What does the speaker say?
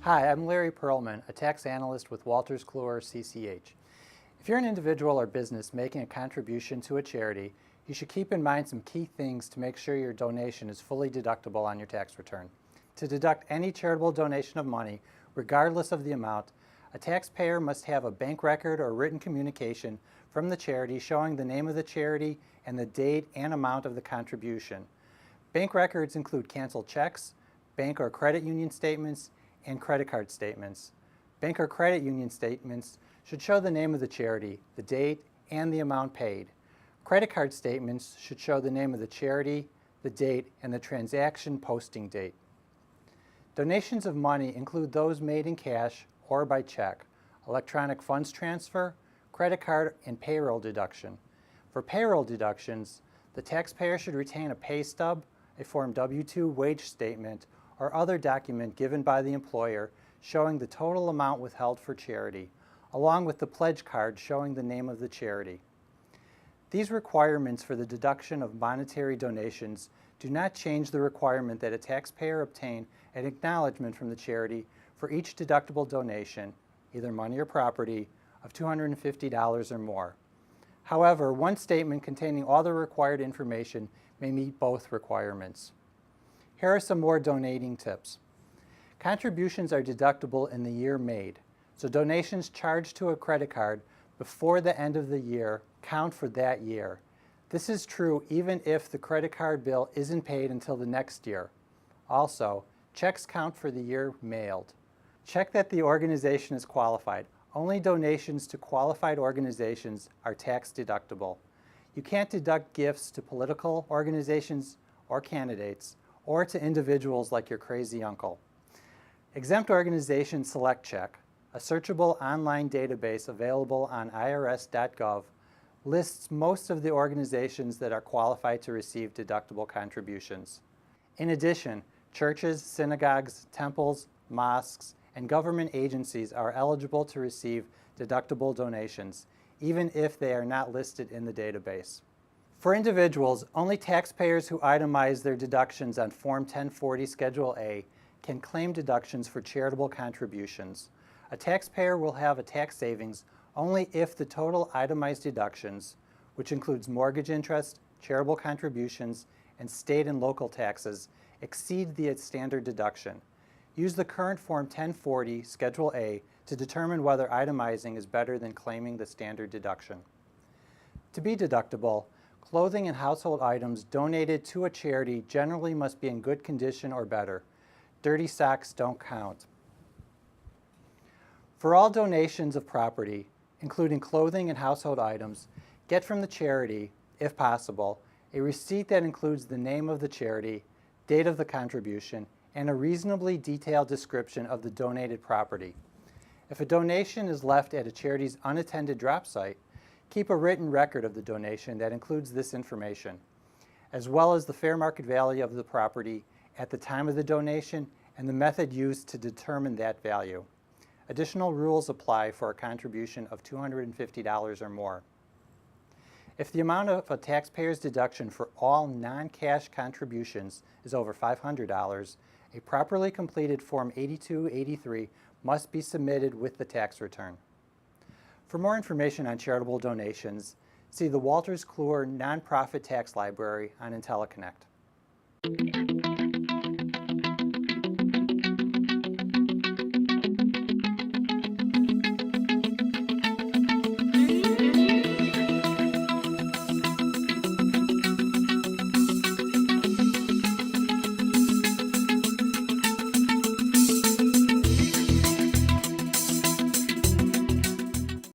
Hi, I'm Larry Perlman, a tax analyst with Wolters Kluwer, CCH. If you're an individual or business making a contribution to a charity, you should keep in mind some key things to make sure your donation is fully deductible on your tax return. To deduct any charitable donation of money, regardless of the amount, a taxpayer must have a bank record or written communication from the charity showing the name of the charity and the date and amount of the contribution. Bank records include canceled checks, bank or credit union statements, and credit card statements. Bank or credit union statements should show the name of the charity, the date, and the amount paid. Credit card statements should show the name of the charity, the date, and the transaction posting date. Donations of money include those made in cash or by check, electronic funds transfer, credit card, and payroll deduction. For payroll deductions, the taxpayer should retain a pay stub, a Form W-2 wage statement, or other document given by the employer showing the total amount withheld for charity, along with the pledge card showing the name of the charity. These requirements for the deduction of monetary donations do not change the requirement that a taxpayer obtain an acknowledgement from the charity for each deductible donation, either money or property, of $250 or more. However, one statement containing all the required information may meet both requirements. Here are some more donating tips. Contributions are deductible in the year made, so donations charged to a credit card before the end of the year count for that year. This is true even if the credit card bill isn't paid until the next year. Also, checks count for the year mailed. Check that the organization is qualified. Only donations to qualified organizations are tax deductible. You can't deduct gifts to political organizations or candidates, or to individuals like your crazy uncle. Exempt Organizations Select Check, a searchable online database available on irs.gov, lists most of the organizations that are qualified to receive deductible contributions. In addition, churches, synagogues, temples, mosques, and government agencies are eligible to receive deductible donations, even if they are not listed in the database. For individuals, only taxpayers who itemize their deductions on Form 1040 Schedule A can claim deductions for charitable contributions. A taxpayer will have a tax savings only if the total itemized deductions, which includes mortgage interest, charitable contributions, and state and local taxes, exceed the standard deduction. Use the current Form 1040 Schedule A to determine whether itemizing is better than claiming the standard deduction. To be deductible, clothing and household items donated to a charity generally must be in good condition or better. Dirty socks don't count. For all donations of property, including clothing and household items, get from the charity, if possible, a receipt that includes the name of the charity, date of the contribution, and a reasonably detailed description of the donated property. If a donation is left at a charity's unattended drop site, keep a written record of the donation that includes this information, as well as the fair market value of the property at the time of the donation and the method used to determine that value. Additional rules apply for a contribution of $250 or more. If the amount of a taxpayer's deduction for all non-cash contributions is over $500, a properly completed Form 8283 must be submitted with the tax return. For more information on charitable donations, see the Wolters Kluwer Nonprofit Tax Library on IntelliConnect.